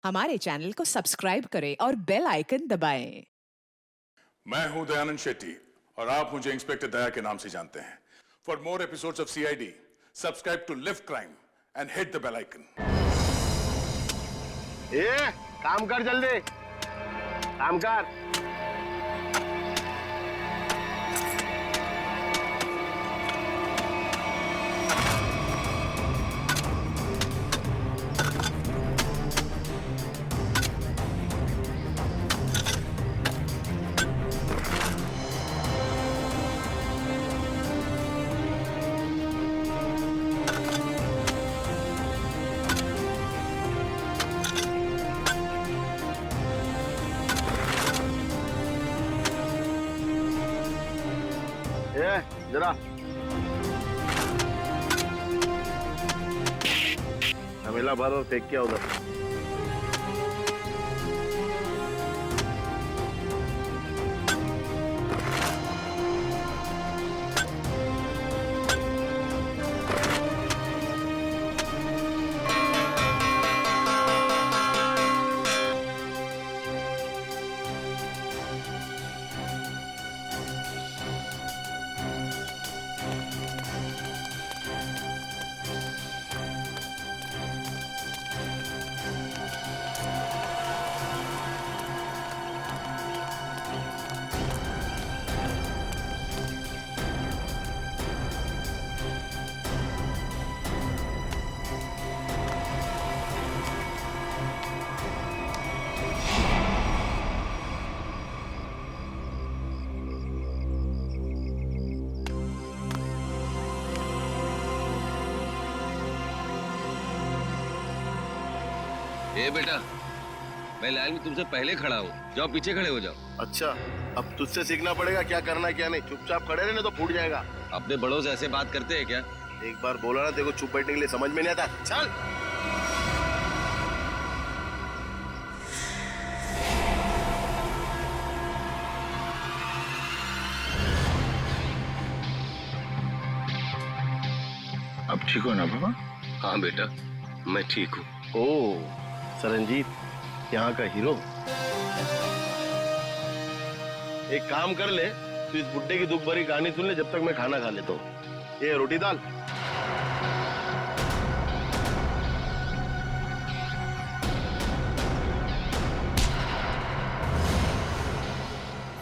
हमारे चैनल को सब्सक्राइब करें और बेल आइकन दबाएं। मैं हूं दयानंद शेट्टी और आप मुझे इंस्पेक्टर दया के नाम से जानते हैं। For more episodes of CID, subscribe to lift crime and hit the bell icon. काम कर जल्दी, काम कर। जरा हमेला भर और फेंक किया उधर। ए बेटा, मैं लाइन में तुमसे पहले खड़ा हूँ, जाओ पीछे खड़े हो जाओ। अच्छा, अब तुझसे सीखना पड़ेगा क्या करना है क्या नहीं। चुपचाप खड़े रहने तो फूट जाएगा। अपने बड़ों से ऐसे बात करते हैं क्या? एक बार बोला ना, देखो चुप बैठने के लिए समझ में नहीं आता। चल अब ठीक हो ना बाबा? हाँ बेटा, मैं ठीक हूँ। ओ सरंजीत, यहाँ का हीरो। एक काम कर ले, तू इस बुड्ढे की दुख भरी कहानी सुन ले जब तक मैं खाना खा लेता हूँ। ये रोटी दाल।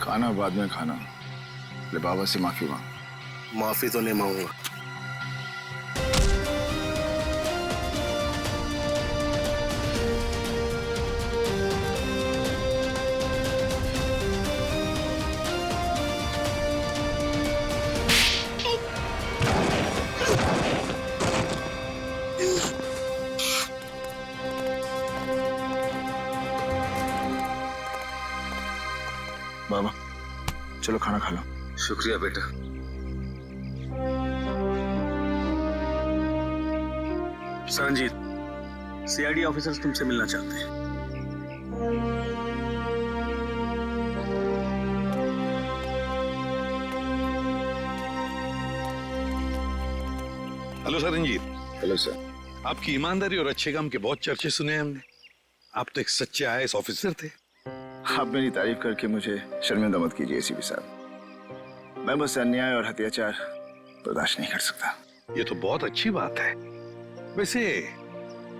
खाना बाद में खाना। ले बाबा से माफी मांग। माफी तो नहीं मांगूंगा। बाबा चलो खाना खा लो। शुक्रिया बेटा। सरंजीत, सीआईडी ऑफिसर्स तुमसे मिलना चाहते हैं। हेलो सरंजीत। Hello sir. आपकी ईमानदारी और अच्छे काम के बहुत चर्चे सुने हमने। आप तो एक सच्चे आईएएस ऑफिसर थे। आप मेरी तारीफ करके मुझे शर्मिंदा मत कीजिए एसीपी साहब। मैं बस अन्याय और अत्याचार बर्दाश्त नहीं कर सकता। ये तो बहुत अच्छी बात है। वैसे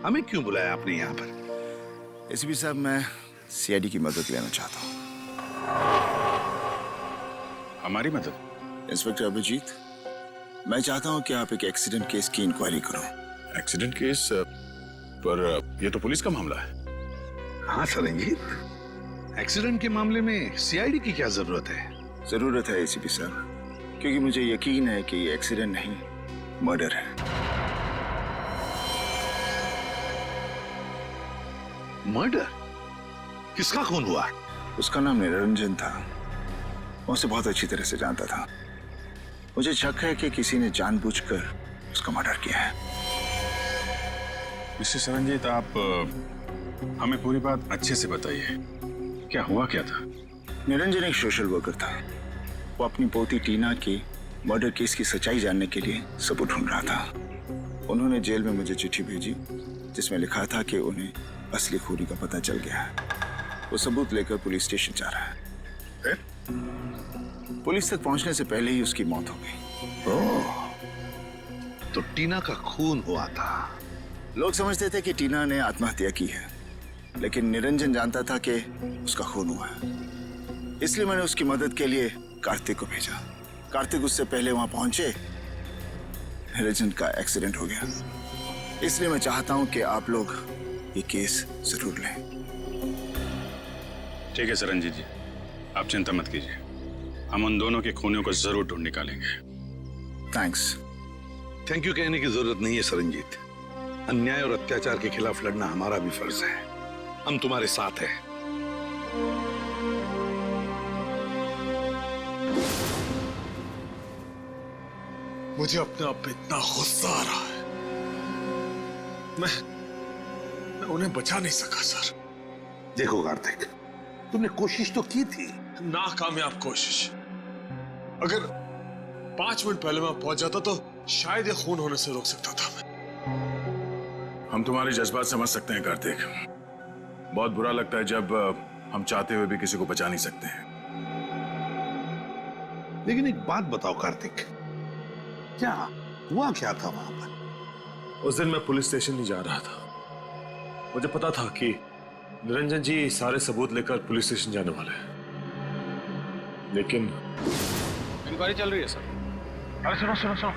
हमें क्यों बुलाया आपने यहाँ पर? एसीपी साहब, मैं सीआईडी की मदद लेना चाहता हूँ। हमारी मदद? इंस्पेक्टर अभिजीत, मैं चाहता हूँ कि आप एक एक्सीडेंट केस की इंक्वायरी करो। एक्सीडेंट केस पर यह तो पुलिस का मामला है। हाँ सरंजीत, एक्सीडेंट के मामले में सीआईडी की क्या जरूरत है? जरूरत है एसीपी साहब, क्योंकि मुझे यकीन है कि ये एक्सीडेंट नहीं, मर्डर है। मर्डर? किसका खून हुआ? उसका नाम निरंजन था। मैं उसे बहुत अच्छी तरह से जानता था। मुझे शक है कि किसी ने जानबूझकर उसका मर्डर किया है। मिस्टर सरंजीत, आप हमें पूरी बात अच्छे से बताइए। क्या हुआ क्या था? निरंजन एक सोशल वर्कर था। वो अपनी पोती टीना की मर्डर केस की सच्चाई जानने के लिए सबूत ढूंढ रहा था। उन्होंने जेल में मुझे चिट्ठी भेजी जिसमें लिखा था कि उन्हें असली खूनी का पता चल गया है। वो सबूत लेकर पुलिस स्टेशन जा रहा है। पुलिस तक पहुंचने से पहले ही उसकी मौत हो गई। ओह, तो टीना का खून हुआ था। लोग समझते थे कि टीना ने आत्महत्या की है, लेकिन निरंजन जानता था कि उसका खून हुआ है। इसलिए मैंने उसकी मदद के लिए कार्तिक को भेजा। कार्तिक उससे पहले वहां पहुंचे, निरंजन का एक्सीडेंट हो गया। इसलिए मैं चाहता हूं कि आप लोग ये केस जरूर लें। ठीक है सरनजीत जी, आप चिंता मत कीजिए, हम उन दोनों के खूनियों को जरूर ढूंढ निकालेंगे। थैंक्स। थैंक यू कहने की जरूरत नहीं है सरनजीत। अन्याय और अत्याचार के खिलाफ लड़ना हमारा भी फर्ज है। हम तुम्हारे साथ हैं। मुझे अपने आप पे इतना गुस्सा आ रहा है। मैं उन्हें बचा नहीं सका सर। देखो कार्तिक, तुमने कोशिश तो की थी। नाकामयाब कोशिश। अगर 5 मिनट पहले मैं पहुंच जाता तो शायद ये खून होने से रोक सकता था मैं। हम तुम्हारे जज्बात समझ सकते हैं कार्तिक। बहुत बुरा लगता है जब हम चाहते हुए भी किसी को बचा नहीं सकते हैं। लेकिन एक बात बताओ कार्तिक, क्या हुआ क्या था वहां पर? उस दिन मैं पुलिस स्टेशन नहीं जा रहा था। मुझे पता था कि निरंजन जी सारे सबूत लेकर पुलिस स्टेशन जाने वाले हैं, लेकिन इंक्वायरी चल रही है सर। अरे सुनो सुनो सुनो,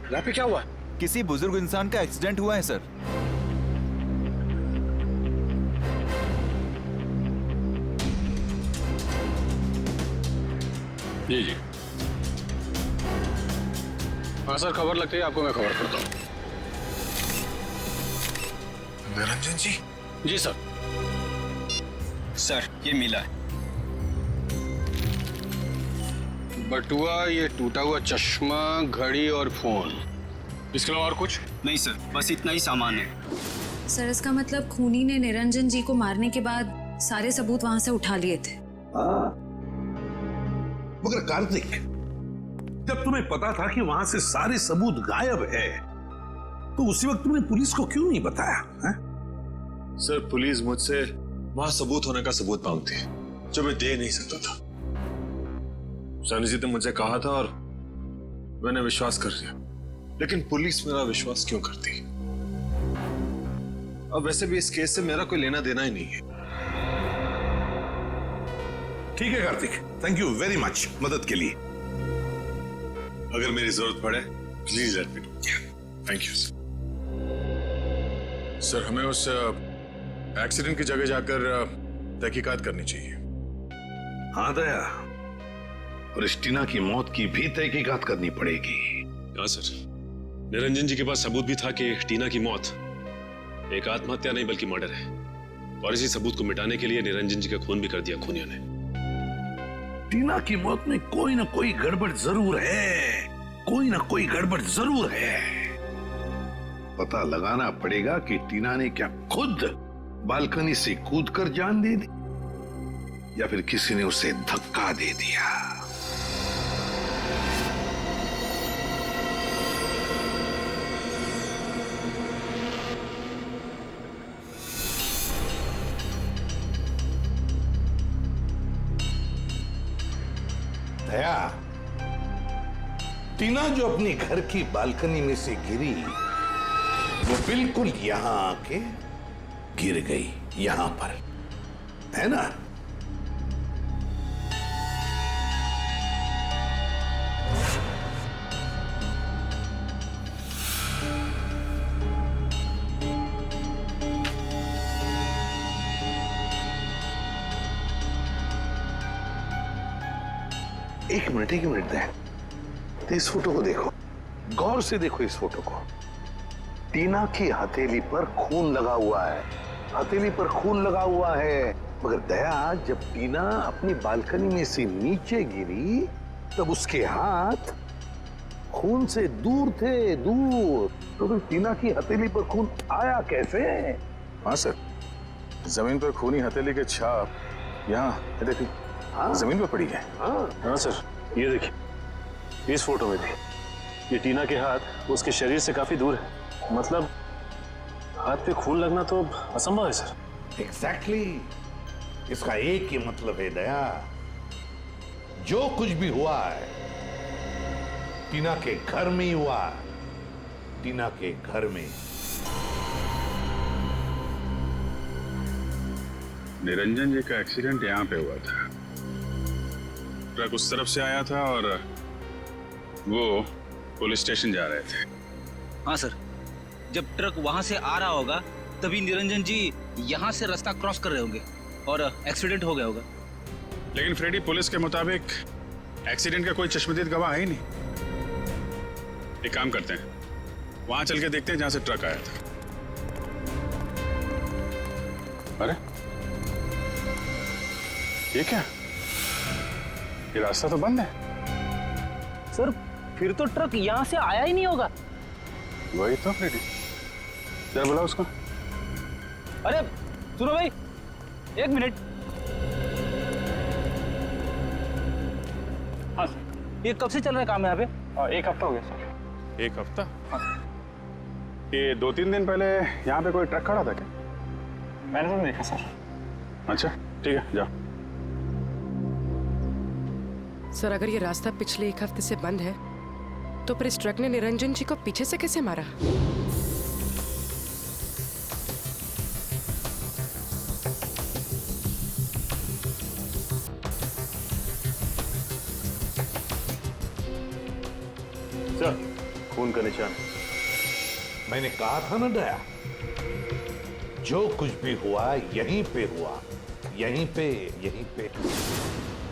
यहाँ पे क्या हुआ? किसी बुजुर्ग इंसान का एक्सीडेंट हुआ है सर। जी जी हाँ सर, खबर लगती है आपको, मैं खबर करता हूँ। निरंजन जी? जी सर। सर ये मिला है। बटुआ, ये टूटा हुआ चश्मा, घड़ी और फोन। इसके अलावा और कुछ नहीं सर, बस इतना ही सामान है। सर इसका मतलब खूनी ने निरंजन जी को मारने के बाद सारे सबूत वहां से उठा लिए थे। मगर कार्तिक, जब तुम्हें पता था कि वहां से सारे सबूत गायब है, तो उसी वक्त तुमने पुलिस को क्यों नहीं बताया है? सर पुलिस मुझसे वहां सबूत होने का सबूत मांगती, जो मैं दे नहीं सकता था। सरनजीत ने मुझे कहा था और मैंने विश्वास कर लिया, लेकिन पुलिस मेरा विश्वास क्यों करती? अब वैसे भी इस केस से मेरा कोई लेना देना ही नहीं है। ठीक है Kartik, thank you very much मदद के लिए। अगर मेरी जरूरत पड़े please let me know. Thank you sir. Sir हमें उस एक्सीडेंट की जगह जाकर तहकीकात करनी चाहिए। हाँ दया, और इस टीना की मौत की भी तहकीकात करनी पड़ेगी। हाँ सर, निरंजन जी के पास सबूत भी था कि टीना की मौत एक आत्महत्या नहीं बल्कि मर्डर है, और इसी सबूत को मिटाने के लिए निरंजन जी का खून भी कर दिया खूनियों ने। टीना की मौत में कोई ना कोई गड़बड़ जरूर है, कोई ना कोई गड़बड़ जरूर है। पता लगाना पड़ेगा कि टीना ने क्या खुद बालकनी से कूदकर जान दे दी, या फिर किसी ने उसे धक्का दे दिया। दया, टीना जो अपनी घर की बालकनी में से गिरी, वो बिल्कुल यहां आके गिर गई, यहां पर, है ना? एक मिनट दया, तो इस फोटो को देखो, गौर से देखो इस फोटो को। टीना की हथेली पर खून लगा हुआ है, हथेली पर खून लगा हुआ है। मगर दया, जब टीना अपनी बालकनी में से नीचे गिरी, तब उसके हाथ खून से दूर थे, दूर। तो फिर टीना की हथेली पर खून आया कैसे? हाँ सर, जमीन पर खूनी हथेली के छाप यहाँ देखिए, हाँ जमीन पर पड़ी है। हाँ सर, ये देखिए, इस फोटो में भी ये टीना के हाथ उसके शरीर से काफी दूर है। मतलब हाथ पे खून लगना तो असंभव है सर। एग्जैक्टली इसका एक ही मतलब है दया, जो कुछ भी हुआ है टीना के घर में ही हुआ है, टीना के घर में। निरंजन जी का एक्सीडेंट यहाँ पे हुआ था। ट्रक उस तरफ से आया था और वो पुलिस स्टेशन जा रहे थे। हाँ सर, जब ट्रक वहां से आ रहा होगा तभी निरंजन जी यहाँ से रास्ता क्रॉस कर रहे होंगे और एक्सीडेंट हो गया होगा। लेकिन फ्रेडी, पुलिस के मुताबिक एक्सीडेंट का कोई चश्मदीद गवाह है ही नहीं। एक काम करते हैं, वहां चल के देखते हैं जहां से ट्रक आया था। अरे ये क्या, ये रास्ता तो बंद है। सर फिर तो ट्रक यहाँ से आया ही नहीं होगा। वही तो फ्रेडी, जरा बुलाओ उसको। अरे सुनो भाई, एक मिनट। हाँ सर, ये कब से चल रहा है काम यहाँ पे? 1 हफ्ता हो गया सर। 1 हफ्ता? ये 2-3 दिन पहले यहाँ पे कोई ट्रक खड़ा था क्या? मैंने तो नहीं देखा सर। अच्छा ठीक है, जाओ। सर अगर ये रास्ता पिछले 1 हफ्ते से बंद है तो फिर इस ट्रक ने निरंजन जी को पीछे से कैसे मारा? सर खून का निशान। मैंने कहा था ना दया, जो कुछ भी हुआ यहीं पे हुआ, यहीं पे।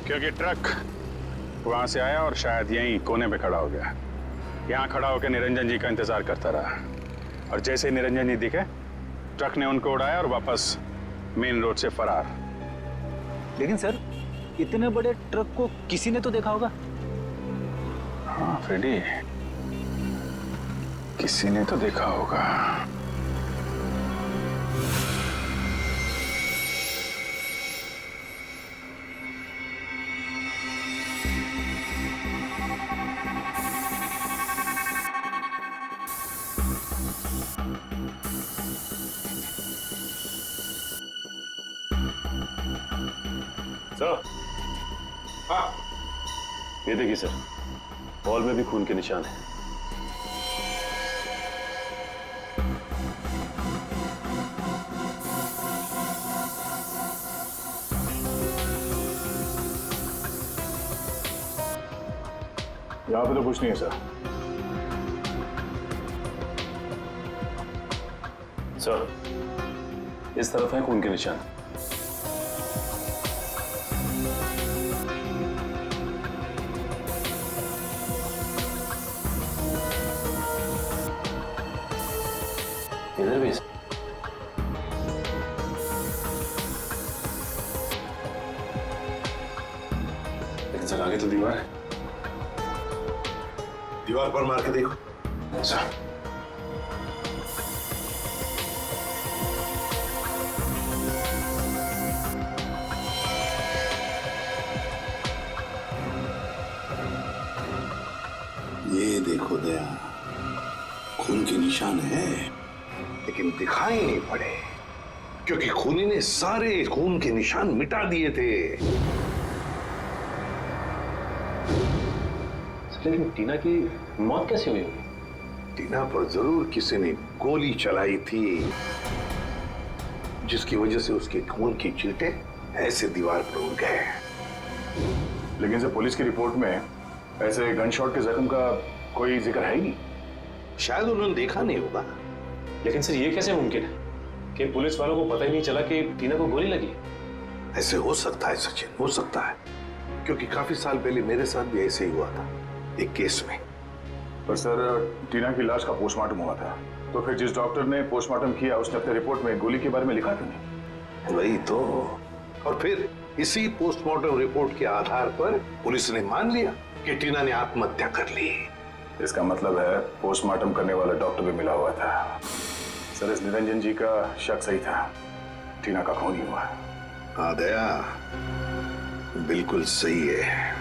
क्योंकि ट्रक वहां से आया और शायद यहीं कोने पे खड़ा हो गया। यहाँ खड़ा होकर निरंजन जी का इंतजार करता रहा और जैसे ही निरंजन जी दिखे ट्रक ने उनको उड़ाया और वापस मेन रोड से फरार। लेकिन सर इतने बड़े ट्रक को किसी ने तो देखा होगा। हाँ फ्रेडी, किसी ने तो देखा होगा। सर, हाँ ये देखिए सर, वॉल में भी खून के निशान है। यहाँ पे तो कुछ नहीं है सर। सर इस तरफ है खून के निशान। इधर भी लेकिन सर आगे तो दीवार है। दीवार पर मार के देखो। सर ये देखो दया, खून के निशान है लेकिन दिखाई नहीं पड़े, क्योंकि खूनी ने सारे खून के निशान मिटा दिए थे। लेकिन टीना की मौत कैसे हुई होगी? टीना पर जरूर किसी ने गोली चलाई थी, जिसकी वजह से उसके खून की चींटे ऐसे दीवार पर उड़ गए। लेकिन सर पुलिस की रिपोर्ट में ऐसे गन शॉट के जख्म का कोई जिक्र है ही नहीं। शायद उन्होंने देखा नहीं होगा। लेकिन सर ये कैसे मुमकिन है कि पुलिस वालों को पता ही नहीं चला कि टीना को गोली लगी? ऐसे हो सकता है सचिन, हो सकता है, क्योंकि काफी साल पहले मेरे साथ भी ऐसे ही हुआ था एक केस में। पर सर टीना की लाश का पोस्टमार्टम हुआ था, तो फिर जिस डॉक्टर ने पोस्टमार्टम किया उसने अपने रिपोर्ट में गोली के बारे में लिखा क्यों नहीं? वही तो। और फिर इसी पोस्टमार्टम रिपोर्ट के आधार पर पुलिस ने मान लिया कि टीना ने आत्महत्या कर ली। इसका मतलब है पोस्टमार्टम करने वाला डॉक्टर भी मिला हुआ था। सर इस निरंजन जी का शक सही था, टीना का खून ही हुआ। हाँ दया, बिल्कुल सही है।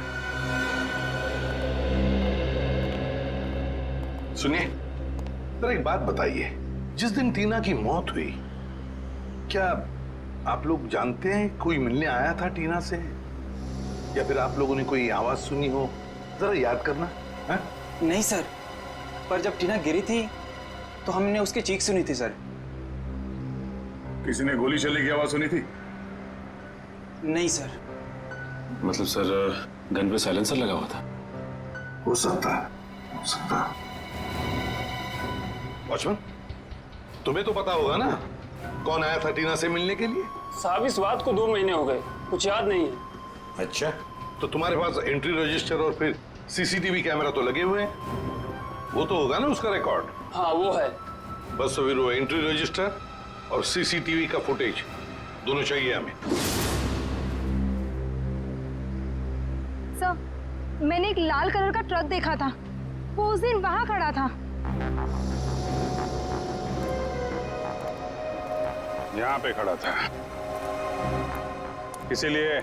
सुनिए, जरा एक बात बताइए, जिस दिन टीना की मौत हुई, क्या आप लोग जानते हैं कोई मिलने आया था टीना से, या फिर आप लोगों ने कोई आवाज सुनी हो? जरा याद करना है? नहीं सर, पर जब टीना गिरी थी तो हमने उसकी चीख सुनी थी सर। किसी ने गोली चलने की आवाज सुनी थी? नहीं सर। मतलब सर गन पे साइलेंसर लगा हुआ था? हो सकता है, हो सकता है। वॉचमैन, तुम्हें तो पता होगा ना कौन आया था टीना से मिलने के लिए? साहब इस बात को 2 महीने हो गए, कुछ याद नहीं है। अच्छा, तो तुम्हारे पास एंट्री रजिस्टर और फिर सीसीटीवी कैमरा तो लगे हुए हैं, वो तो होगा ना उसका रिकॉर्ड? हाँ वो है। बस तो फिर वो एंट्री रजिस्टर और सीसीटीवी का फुटेज दोनों चाहिए हमें। सर, मैंने एक लाल कलर का ट्रक देखा था, वो उस दिन वहां खड़ा था। यहाँ पे खड़ा था, इसीलिए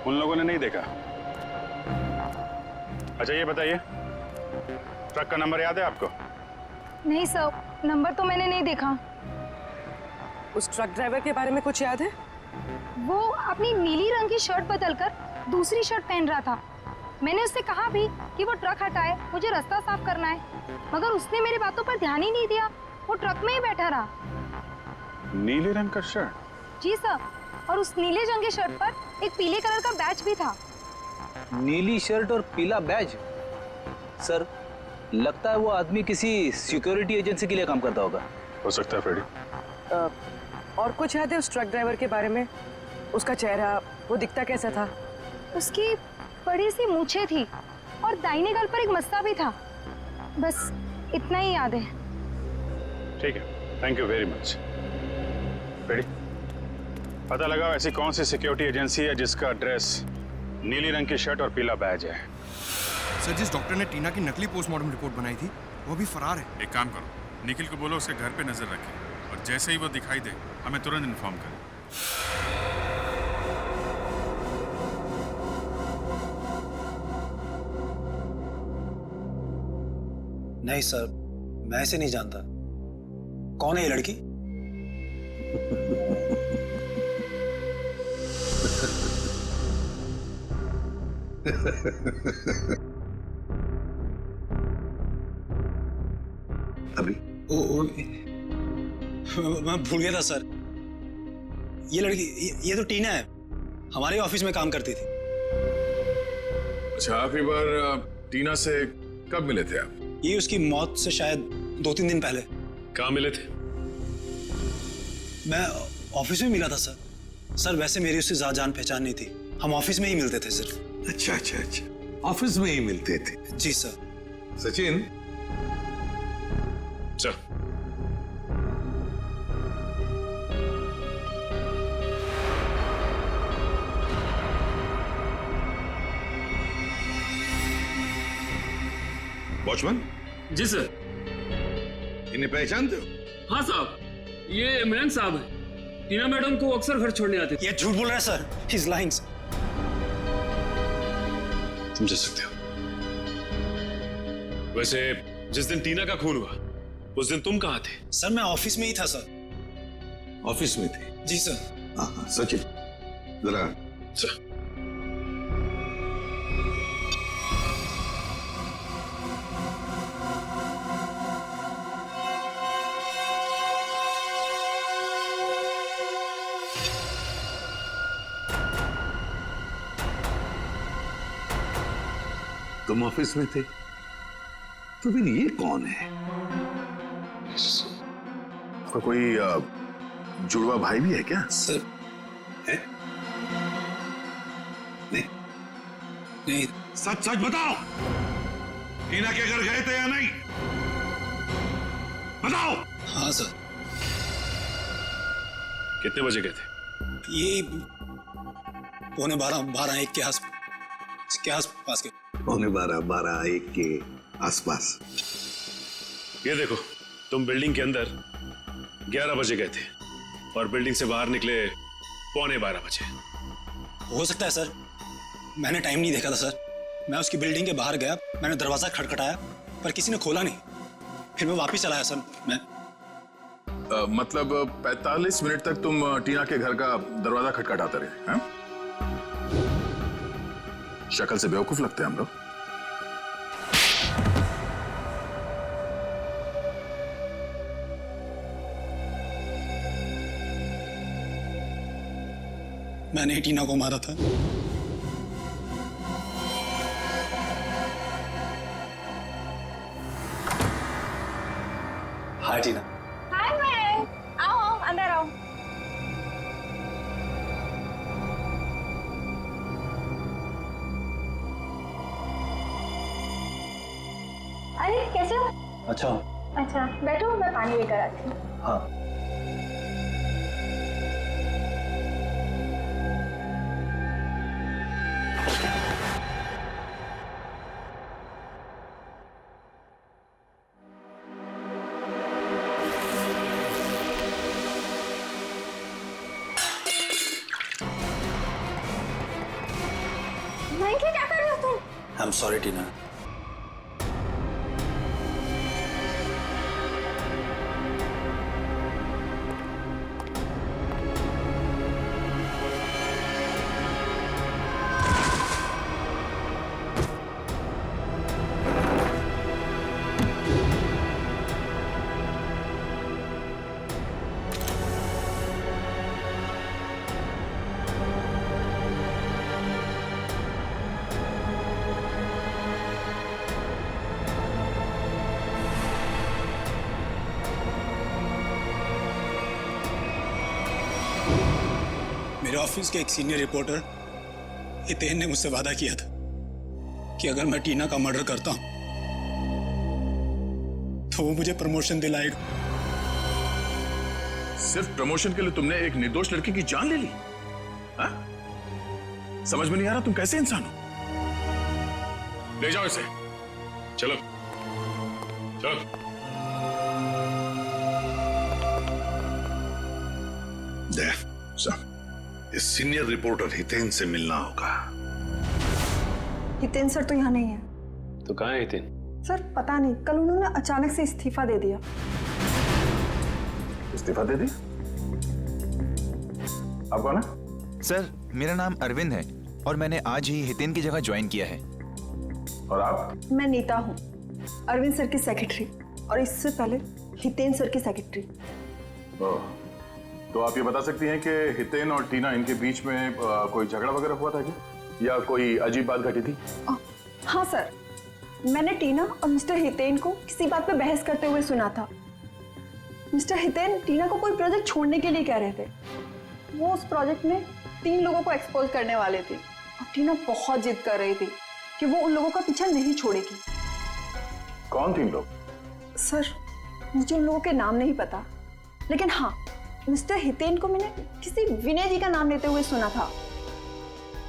उन लोगों ने नहीं देखा। अच्छा ये बताइए, ट्रक का नंबर याद है आपको? नहीं सर, नंबर तो मैंने नहीं देखा। उस ट्रक ड्राइवर के बारे में कुछ याद है? वो अपनी नीली रंग की शर्ट बदलकर दूसरी शर्ट पहन रहा था। मैंने उससे कहा भी कि वो ट्रक हटाए, मुझे रास्ता साफ करना है, मगर उसने मेरी बातों पर ध्यान ही नहीं दिया, वो ट्रक में ही बैठा रहा। नीले रंग का शर्ट? जी सर, और उस नीले रंग की शर्ट पर एक पीले कलर का बैच भी था। नीली शर्ट और पीला बैज? सर, लगता है वो आदमी किसी सिक्योरिटी एजेंसी के लिए काम करता होगा। हो सकता है फ्रेडी। और कुछ याद है उस ट्रक ड्राइवर के बारे में? उसका चेहरा, वो दिखता कैसा था? उसकी बड़ी सी मूछें थी और दाहिने गाल पर एक मस्सा भी था। बस इतना ही याद है। ठीक है, thank you very much. Freddy, पता लगाओ ऐसी कौन सी सिक्योरिटी एजेंसी है जिसका ड्रेस नीली रंग की शर्ट और पीला बैज है। सर, जिस डॉक्टर ने टीना की नकली पोस्टमार्टम रिपोर्ट बनाई थी वो भी फरार है। एक काम करो, निखिल को बोलो उसके घर पे नजर रखे, और जैसे ही वो दिखाई दे हमें तुरंत इन्फॉर्म करें। नहीं सर, मैं इसे नहीं जानता। कौन है ये लड़की? अभी मैं भूल गया था सर। ये लड़की, ये तो टीना है, हमारे ऑफिस में काम करती थी। अच्छा, आखिरी बार टीना से कब मिले थे आप? ये उसकी मौत से शायद 2-3 दिन पहले। कहाँ मिले थे? मैं ऑफिस में मिला था सर। सर वैसे मेरी उससे ज्यादा जान पहचान नहीं थी, हम ऑफिस में ही मिलते थे सिर्फ। अच्छा अच्छा अच्छा, ऑफिस में ही मिलते थे? जी सर। सचिन, सर। वॉचमैन। जी सर। इन्हें पहचानते हो? हाँ साहब, ये इमरान साहब है, टीना मैडम को अक्सर घर छोड़ने आते थे। ये झूठ बोल रहा है सर, ही इज लाइंग। तुम जा सकते हो। वैसे जिस दिन टीना का खून हुआ उस दिन तुम कहाँ थे? सर मैं ऑफिस में ही था सर। ऑफिस में थे? जी सर। हाँ, सचिन जरा। सर। तुम ऑफिस में थे, तो फिर ये कौन है? आपका कोई जुड़वा भाई भी है क्या? सर है? नहीं नहीं। सच सच बताओ, टीना के घर गए थे या नहीं? बताओ। हाँ सर। कितने बजे गए थे? ये 11:45-1 के आसपास के। 11:45-1 के आसपास। ये देखो, तुम बिल्डिंग के अंदर 11 बजे गए थे और बिल्डिंग से बाहर निकले 11:15 बजे। हो सकता है सर, मैंने टाइम नहीं देखा था सर। मैं उसकी बिल्डिंग के बाहर गया, मैंने दरवाजा खटखटाया पर किसी ने खोला नहीं, फिर मैं वापस चला आया सर। मैं मतलब 45 मिनट तक तुम टीना के घर का दरवाजा खटखटाते रहे हैं? शक्ल से बेवकूफ लगते हैं हम लोग। मैंने ही टीना को मारा था। हाय टीना। हाय मैं आओ अंदर आओ। अरे कैसे हो? अच्छा। अच्छा बैठो, मैं पानी लेकर आती हूँ। हाँ। मैं क्या कर रहे हो तुम? आई एम सॉरी टीना। मेरे ऑफिस के एक सीनियर रिपोर्टर हितेन ने मुझसे वादा किया था कि अगर मैं टीना का मर्डर करता हूं तो वो मुझे प्रमोशन दिलाएगा। सिर्फ प्रमोशन के लिए तुमने एक निर्दोष लड़की की जान ले ली? हाँ? समझ में नहीं आ रहा तुम कैसे इंसान हो? ले जाओ इसे। चलो चलो। इस सीनियर रिपोर्टर हितेन से मिलना होगा। हितेन सर तो यहाँ नहीं है। तो कहाँ है हितेन? सर पता नहीं, कल उन्होंने अचानक से इस्तीफा दे दिया। इस्तीफा दे दी? आप कौन है? सर मेरा नाम अरविंद है और मैंने आज ही हितेन की जगह ज्वाइन किया है। और आप? मैं नीता हूँ, अरविंद सर की सेक्रेटरी, और इससे पहले हितेन सर की सेक्रेटरी। तो आप ये बता सकती हैं कि हितेन और टीना इनके बीच में कोई झगड़ा वगैरह हुआ था क्या, या कोई अजीब बात घटी थी? हाँ सर, मैंने टीना और मिस्टर हितेन को किसी बात पे बहस करते हुए सुना था। मिस्टर हितेन टीना को कोई प्रोजेक्ट छोड़ने के लिए कह रहे थे। वो उस प्रोजेक्ट में 3 लोगों को एक्सपोज करने वाले थे और टीना बहुत जिद कर रही थी कि वो उन लोगों का पीछा नहीं छोड़ेगी। कौन 3 लोग? सर मुझे उन लोगों के नाम नहीं पता, लेकिन हाँ मिस्टर हितेन को मैंने किसी विनय जी का नाम लेते हुए सुना था।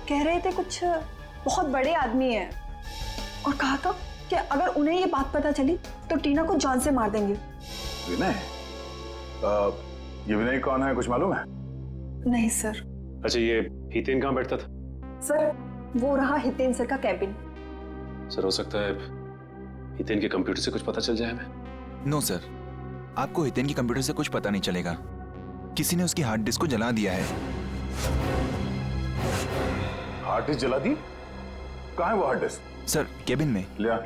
कह रहे थे कुछ बहुत बड़े आदमी हैं और कहा था कि अगर उन्हें ये बात पता चली तो टीना को जान से मार देंगे। विनय? ये विनय कौन है, कुछ मालूम है? नहीं सर। अच्छा ये हितेन कहाँ बैठता था? सर वो रहा हितेन सर का कैबिन। सर हो सकता है हितेन के कंप्यूटर से कुछ पता चल जाए हमें। नो सर, आपको हितेन की कंप्यूटर से कुछ पता नहीं चलेगा। किसी ने उसकी हार्ड डिस्क को जला दिया है। हार्ड डिस्क जला दी? कहाँ है वो हार्ड डिस्क? सर केबिन में। ले आ।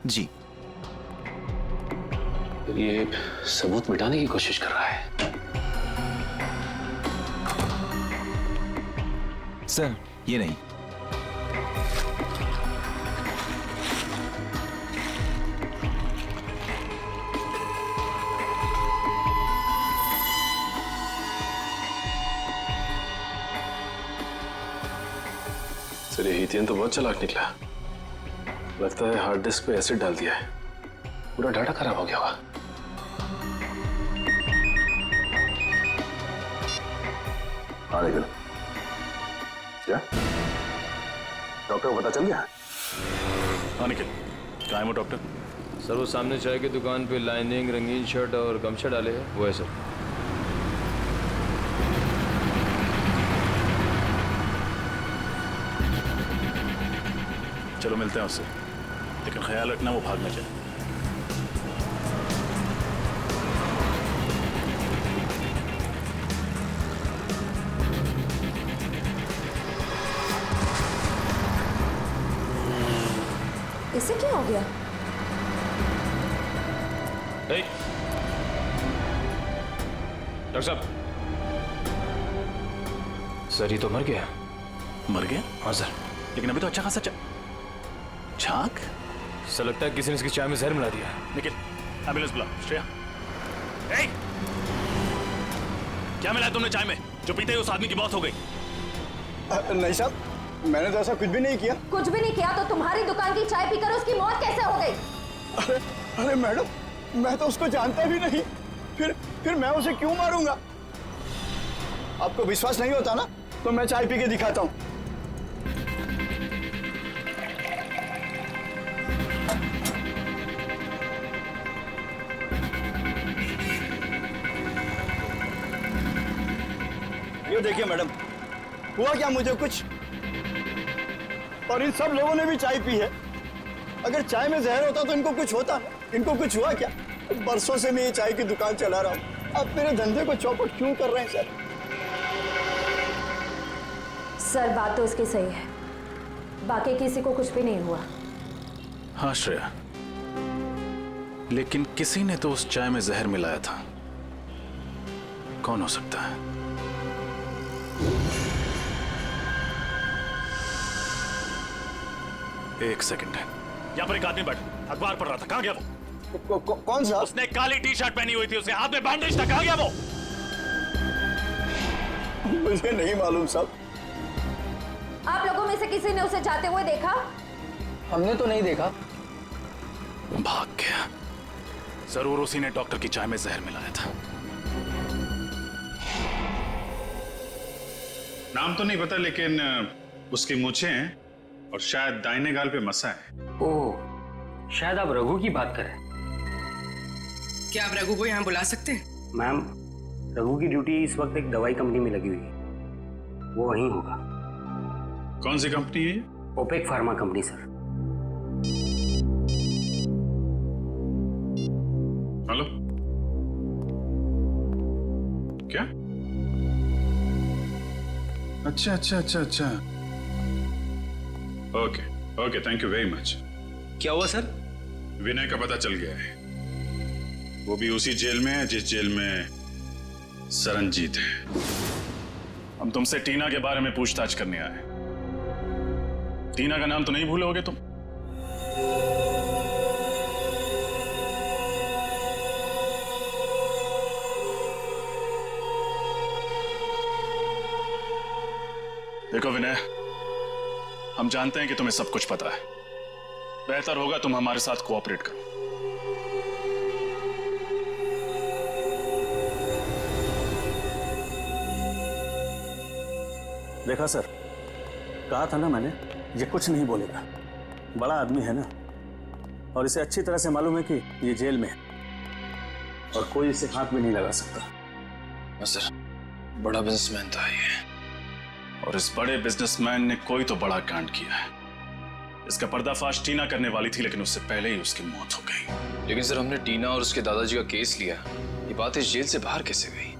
जी। ये सबूत मिटाने की कोशिश कर रहा है। सर ये नहीं। सर ये हितेन तो बहुत चालाक निकला। लगता है हार्ड डिस्क पे एसिड डाल दिया है, पूरा डाटा खराब हो गया होगा। हाँ निकल। क्या डॉक्टर को पता चल गया? हाँ निकल। कहाँ है वो डॉक्टर? सर वो सामने चाय की दुकान पे लाइनिंग, रंगीन शर्ट और गमछा डाले हैं, वो है सर। चलो मिलते हैं उससे, लेकिन ख्याल रखना वो भाग न जाए। इसे क्या हो गया? डॉक्टर साहब, सर ये तो मर गया। मर गया? हाँ सर। लेकिन अभी तो अच्छा खासा झाग। सर लगता है किसी ने इसकी चाय में जहर मिला दिया। निखिल, एम्बुलेंस बुला। श्रेया, क्या मिला तुमने चाय में? जो पीते ही उस आदमी की मौत हो गई। नहीं साहब, मैंने तो ऐसा कुछ भी नहीं किया। कुछ भी नहीं किया तो तुम्हारी दुकान की चाय पीकर उसकी मौत कैसे हो गई? अरे मैडम, मैं तो उसको जानता भी नहीं, फिर मैं उसे क्यों मारूंगा? आपको विश्वास नहीं होता ना, तो मैं चाय पी के दिखाता हूँ। ये देखिए मैडम, हुआ क्या मुझे कुछ, और इन सब लोगों ने भी चाय पी है। अगर चाय में जहर होता तो इनको कुछ होता, इनको कुछ हुआ क्या? बरसों से मैं ये चाय की दुकान चला रहा हूँ, अब मेरे धंधे को चौपट क्यों कर रहे हैं सर? सर बात तो उसकी सही है, बाकी किसी को कुछ भी नहीं हुआ। हाँ श्रेया, लेकिन किसी ने तो उस चाय में जहर मिलाया था। कौन हो सकता है? एक सेकंड, यहाँ पर एक आदमी बैठा अखबार पढ़ रहा था। कहाँ गया वो? कौन सा? उसने काली टी शर्ट पहनी हुई थी, उसके हाथ में बैंडेज था। कहाँ गया वो? मुझे नहीं मालूम साहब। आप लोगों में से किसी ने उसे जाते हुए देखा? हमने तो नहीं देखा। भाग गया। जरूर उसी ने डॉक्टर की चाय में जहर मिलाया था। नाम तो नहीं पता, लेकिन उसकी मूछें हैं और शायद दाहिने गाल पे मसा है। ओह, शायद आप रघु की बात करें। क्या आप रघु को यहाँ बुला सकते हैं? मैम, रघु की ड्यूटी इस वक्त एक दवाई कंपनी में लगी हुई है, वो वहीं होगा। कौन सी कंपनी है? Opec pharma company sir. Hello, क्या? अच्छा अच्छा अच्छा अच्छा, okay okay, thank you very much. क्या हुआ सर? विनय का पता चल गया है, वो भी उसी जेल में है जिस जेल में सरनजीत है। हम तुमसे टीना के बारे में पूछताछ करने आए। टीना का नाम तो नहीं भूलोगे तुम? देखो विनय, हम जानते हैं कि तुम्हें सब कुछ पता है। बेहतर होगा तुम हमारे साथ कोऑपरेट करो। देखा सर, कहा था ना मैंने, ये कुछ नहीं बोलेगा। बड़ा आदमी है ना, और इसे अच्छी तरह से मालूम है कि ये जेल में है और कोई इसे हाथ भी नहीं लगा सकता। सर, बड़ा बिजनेसमैन था ये, और इस बड़े बिजनेसमैन ने कोई तो बड़ा कांड किया है। इसका पर्दाफाश टीना करने वाली थी, लेकिन उससे पहले ही उसकी मौत हो गई। लेकिन सर, हमने टीना और उसके दादाजी का केस लिया, ये बात इस जेल से बाहर कैसे गई?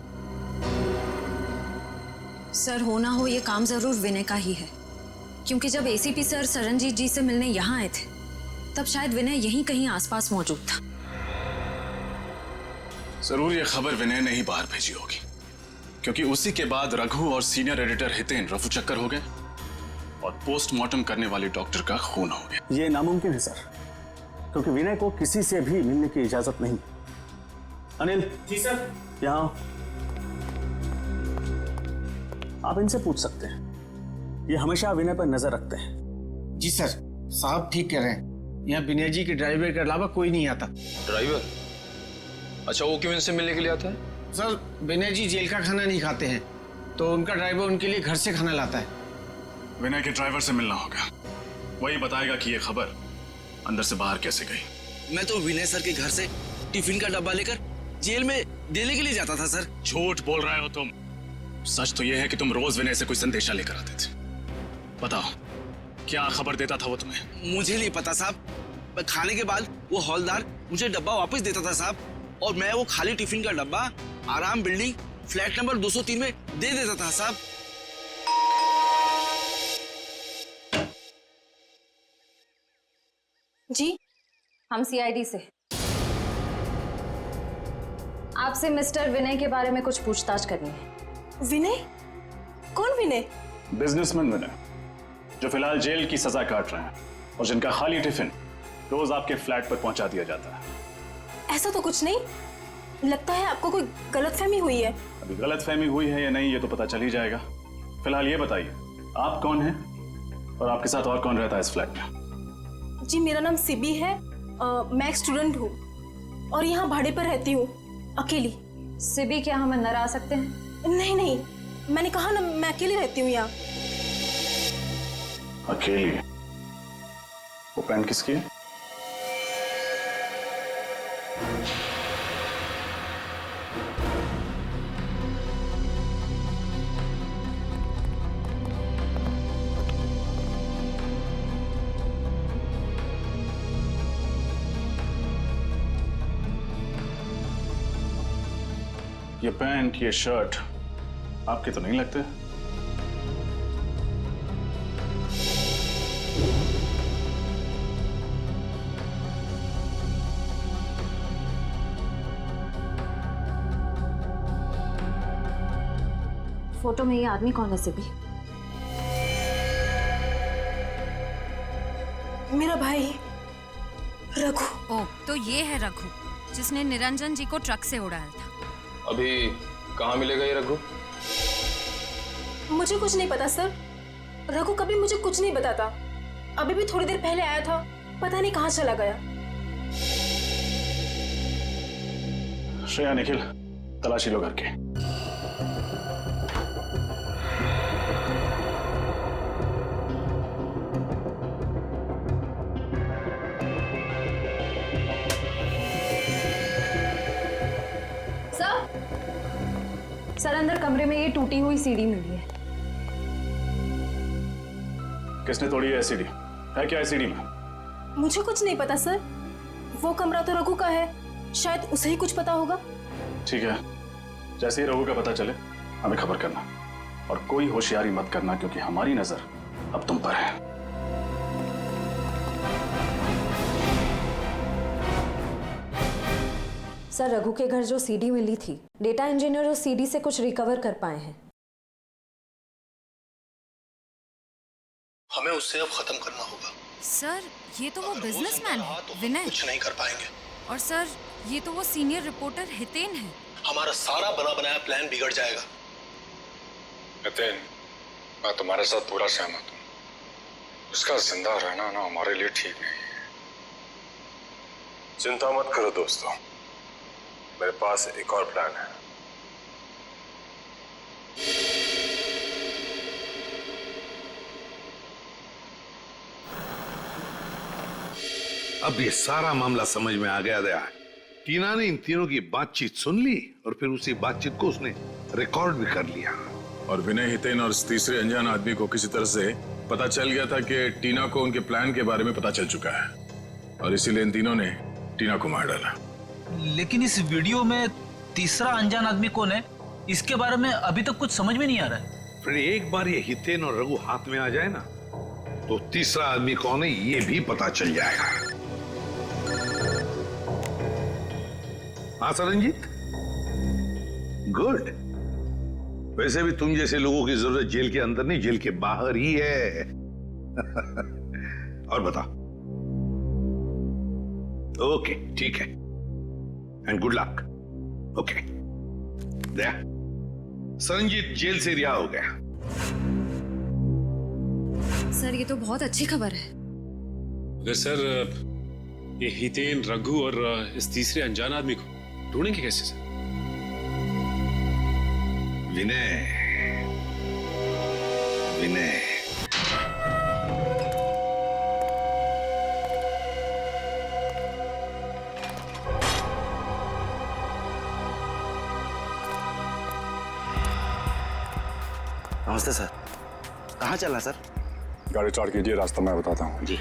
सर, हो ना हो ये काम जरूर विनय का ही है, क्योंकि जब एसीपी सर सरनजीत जी से मिलने यहाँ आए थे, तब शायद विनय यहीं कहीं आसपास मौजूद था। जरूर ये खबर विनय ने ही बाहर भेजी होगी, क्योंकि उसी के बाद रघु और सीनियर एडिटर हितेन रफू चक्कर हो गए और पोस्टमार्टम करने वाले डॉक्टर का खून हो गया। ये नामुमकिन है सर, क्योंकि विनय को किसी से भी मिलने की इजाजत नहीं। अनिल जी सर, यहाँ आप इनसे पूछ सकते हैं, ये हमेशा विनय पर नजर रखते हैं। जी सर, साहब ठीक कह रहे हैं, यहाँ विनय जी के ड्राइवर के अलावा कोई नहीं आता। ड्राइवर? अच्छा, वो क्यों इनसे मिलने के लिए आता है? सर, विनय जी जेल का खाना नहीं खाते हैं, तो उनका ड्राइवर उनके लिए घर से खाना लाता है। विनय के ड्राइवर से मिलना होगा, वही बताएगा कि ये खबर अंदर से बाहर कैसे गई। मैं तो विनय सर के घर से टिफिन का डब्बा लेकर जेल में देने के लिए जाता था सर। झूठ बोल रहे हो तुम। सच तो यह है कि तुम रोज विनय से कोई संदेशा लेकर आते थे। बताओ, क्या खबर देता था वो तुम्हें? मुझे नहीं पता साहब, खाने के बाद वो हौलदार मुझे डब्बा वापस देता था साहब, और मैं वो खाली टिफिन का डब्बा आराम बिल्डिंग फ्लैट नंबर 203 में दे देता था साहब। हम सीआईडी से। आपसे मिस्टर विनय के बारे में कुछ पूछताछ करनी है। विनय? कौन विनय? बिजनेसमैन विनय, जो फिलहाल जेल की सजा काट रहे हैं और जिनका खाली टिफिन रोज आपके फ्लैट पर पहुंचा दिया जाता है। ऐसा तो कुछ नहीं, लगता है आपको कोई गलतफहमी हुई है। अभी गलतफहमी हुई है या नहीं ये तो पता चल ही जाएगा। फिलहाल ये बताइए, आप कौन हैं और आपके साथ और कौन रहता है इस फ्लैट में? जी मेरा नाम सिबी है, मैं एक स्टूडेंट हूँ और यहाँ भाड़े पर रहती हूँ अकेली। सिबी, क्या हम अंदर आ सकते हैं? नहीं नहीं, मैंने कहा ना मैं अकेली रहती हूँ यहाँ। अकेली? वो पेन किसकी है? ये पैंट, ये शर्ट आपके तो नहीं लगते? फोटो में ये आदमी कौन है सिबी? मेरा भाई रघु। ओ, तो ये है रघु जिसने निरंजन जी को ट्रक से उड़ाया था। अभी कहाँ मिलेगा ये रघु? मुझे कुछ नहीं पता सर, रघु कभी मुझे कुछ नहीं बताता। अभी भी थोड़ी देर पहले आया था, पता नहीं कहाँ चला गया। श्रेया, निखिल, तलाशी लो घर के। सर, अंदर कमरे में ये टूटी हुई सीढ़ी मिली है। किसने तोड़ी है सीढ़ी? है क्या सीढ़ी में? मुझे कुछ नहीं पता सर, वो कमरा तो रघु का है, शायद उसे ही कुछ पता होगा। ठीक है, जैसे ही रघु का पता चले हमें खबर करना, और कोई होशियारी मत करना क्योंकि हमारी नजर अब तुम पर है। सर, रघु के घर जो सीडी मिली थी, डेटा इंजीनियर उस सीडी से कुछ रिकवर कर पाए हैं। हमें उससे अब खत्म करना होगा। सर, ये तो वो बिजनेसमैन है विनय। कुछ नहीं कर पाएंगे। और सर, ये तो वो सीनियर रिपोर्टर हितेन है। हमारा सारा बना बनाया प्लान बिगड़ जाएगा। हितेन, मैं तुम्हारे साथ पूरा सहमत हूँ। उसका जिंदा रहना ना हमारे लिए ठीक नहीं है। चिंता मत करो दोस्तों, मेरे पास एक और प्लान है। अब ये सारा मामला समझ में आ गया दया। टीना ने इन तीनों की बातचीत सुन ली और फिर उसी बातचीत को उसने रिकॉर्ड भी कर लिया। और विनय, हितेन और इस तीसरे अनजान आदमी को किसी तरह से पता चल गया था कि टीना को उनके प्लान के बारे में पता चल चुका है, और इसीलिए इन तीनों ने टीना को मार डाला। लेकिन इस वीडियो में तीसरा अनजान आदमी कौन है, इसके बारे में अभी तक कुछ समझ में नहीं आ रहा है। फिर एक बार ये हितेन और रघु हाथ में आ जाए ना, तो तीसरा आदमी कौन है ये भी पता चल जाएगा। हाँ सरनजीत, गुड। वैसे भी तुम जैसे लोगों की जरूरत जेल के अंदर नहीं, जेल के बाहर ही है। और बता। ओके, ठीक है, and good luck. Okay, Daya, Saranjeet jail से रिहा हो गया। सर, ये तो बहुत अच्छी खबर है। अगर सर ये हितेन, रघु और इस तीसरे अनजान आदमी को ढूंढेंगे कैसे सर? विनय, विनय, नमस्ते सर। कहाँ चलना सर? गाड़ी स्टार्ट कीजिए, रास्ता मैं बताता हूँ। जी।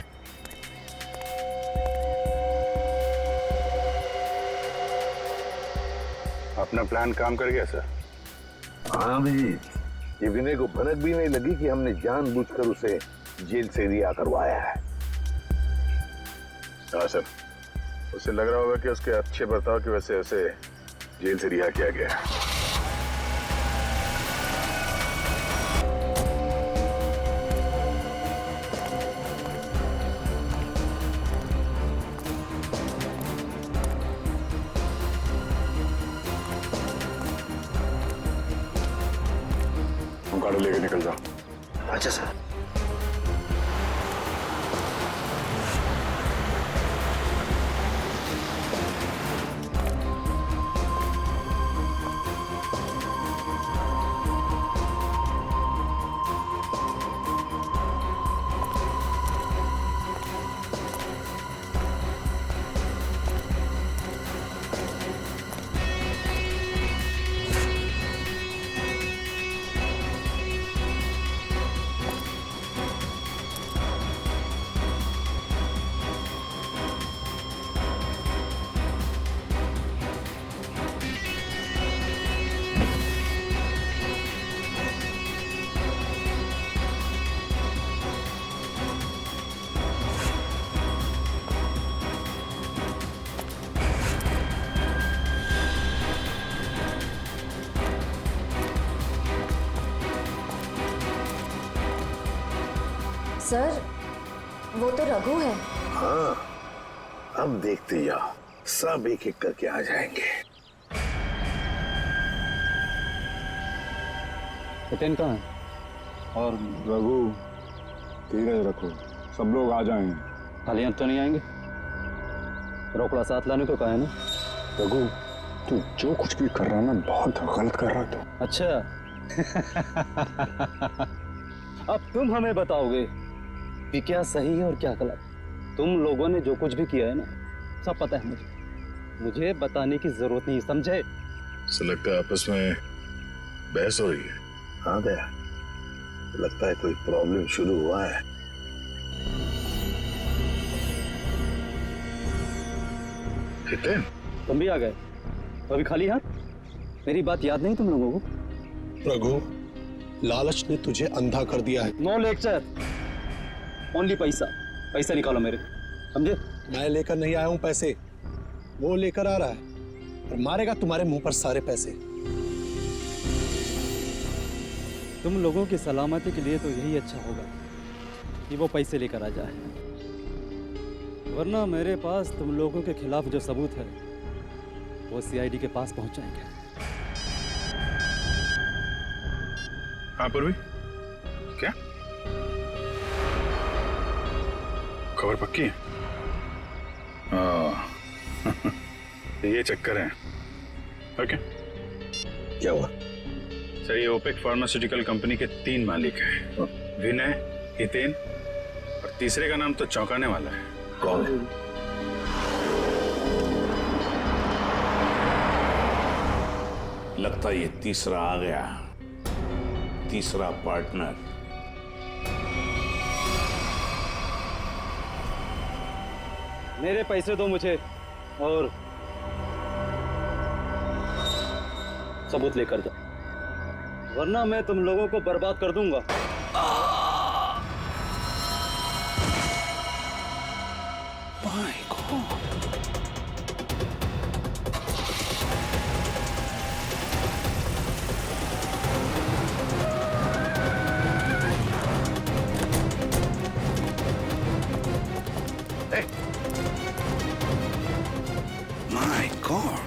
अपना प्लान काम कर गया सर? हाँ भी, ये विनय को भनक भी नहीं लगी कि हमने जानबूझकर उसे जेल से रिहा करवाया है। हाँ सर, उसे लग रहा होगा कि उसके अच्छे बर्ताव की वजह से उसे जेल से रिहा किया गया। तुम गाड़ी लेके निकल जाओ। अच्छा सर। सर, वो तो रघु है। हाँ, अब देखते जाओ, सब एक एक करके आ जाएंगे। हितेन कहाँ है? और रघु, धीरज रखो, सब लोग आ जाएंगे। खाली हाथ तो नहीं आएंगे। रोकड़ा साथ लाने को कहा है ना। रघु, तू जो कुछ भी कर रहा है ना, बहुत गलत कर रहा है तू। अच्छा। अब तुम हमें बताओगे कि क्या सही है और क्या गलत। तुम लोगों ने जो कुछ भी किया है ना, सब पता है मुझे बताने की जरूरत नहीं, समझे? ऐसा लगता है आपस में बहस हो रही है। हाँ दया, लगता है कोई प्रॉब्लम शुरू हुआ है। हितेन, तुम भी आ गए? अभी खाली हाथ? मेरी बात याद नहीं तुम लोगों को? रघु, लालच ने तुझे अंधा कर दिया है। नो लेक्चर, ओनली पैसा। पैसा निकालो मेरे, समझे? मैं लेकर नहीं आया हूं पैसे, वो लेकर आ रहा है और मारेगा तुम्हारे मुंह पर सारे पैसे। तुम लोगों की सलामती के लिए तो यही अच्छा होगा कि वो पैसे लेकर आ जाए, वरना मेरे पास तुम लोगों के खिलाफ जो सबूत है वो सीआईडी के पास पहुंचाएंगे। हाँ पूर्वी, क्या खबर पक्की है? हाँ। ये चक्कर है। ओके, क्या हुआ? सर, ये ओपेक फार्मास्यूटिकल कंपनी के 3 मालिक हैं, विनय, हितेन और तीसरे का नाम तो चौंकाने वाला है। कौन है? लगता है ये तीसरा आ गया, तीसरा पार्टनर। मेरे पैसे दो मुझे और सबूत लेकर जाओ, वरना मैं तुम लोगों को बर्बाद कर दूंगा। My God.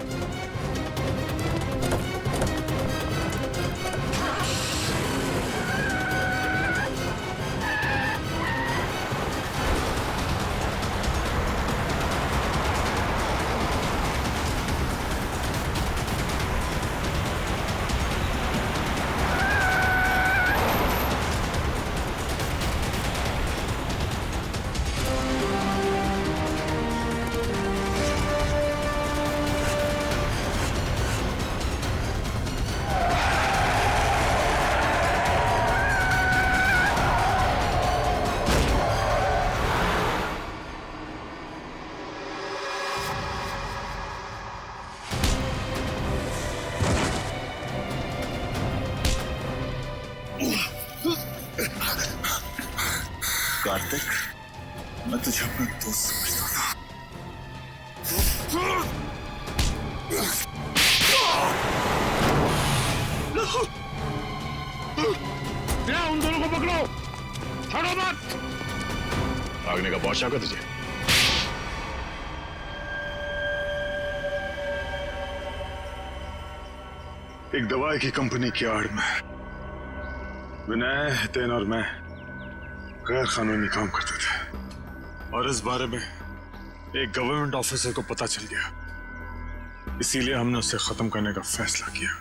कार्तिक, मैं तुझे अपना दोस्त समझता था। उन दोनों को पकड़ो, छोड़ो मत। भागने का बहुत शौक है तुझे। एक दवाई की कंपनी की आड़ में विनय, हितेन और मैं गैर कानूनी काम करते थे और इस बारे में एक गवर्नमेंट ऑफिसर को पता चल गया। इसीलिए हमने उसे खत्म करने का फैसला किया।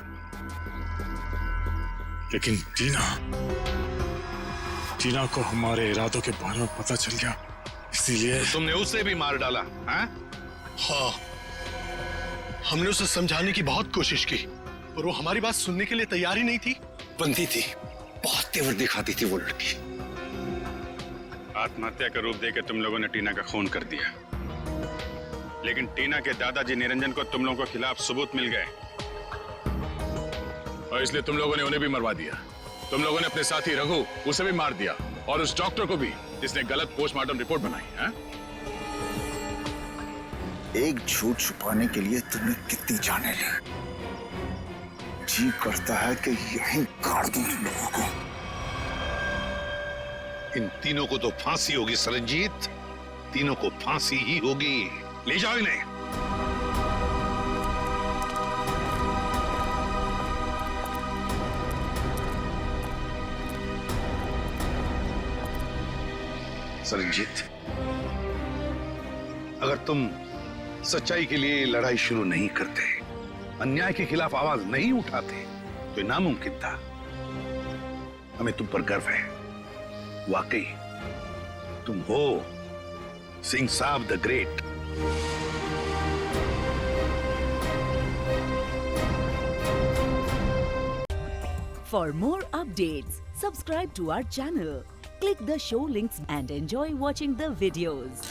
लेकिन टीना को हमारे इरादों के बारे में पता चल गया, इसीलिए तो तुमने उसे भी मार डाला? हाँ, हमने उसे समझाने की बहुत कोशिश की और वो हमारी बात सुनने के लिए तैयार ही नहीं थी। बंदी थी, बहुत तेवर दिखाती थी वो लड़की। आत्महत्या का रूप देकर तुम लोगों ने टीना का खून कर दिया, लेकिन टीना के दादाजी निरंजन को तुम लोगों के खिलाफ सबूत मिल गए और इसलिए तुम लोगों ने उन्हें भी मरवा दिया। तुम लोगों ने अपने साथी रघु उसे भी मार दिया और उस डॉक्टर को भी जिसने गलत पोस्टमार्टम रिपोर्ट बनाई है। एक झूठ छुपाने के लिए तुमने कितनी जाने ली। जी करता है कि यहीं गाड़ दूं तुम लोगों को। इन तीनों को तो फांसी होगी सरनजीत, तीनों को फांसी ही होगी। ले जाओ इन्हें। सरनजीत, अगर तुम सच्चाई के लिए लड़ाई शुरू नहीं करते, अन्याय के खिलाफ आवाज नहीं उठाते, तो नामुमकिन था। हमें तुम पर गर्व है। वाकई तुम हो सिंह साहब the great. For more updates, subscribe to our channel, click the show links and enjoy watching the videos.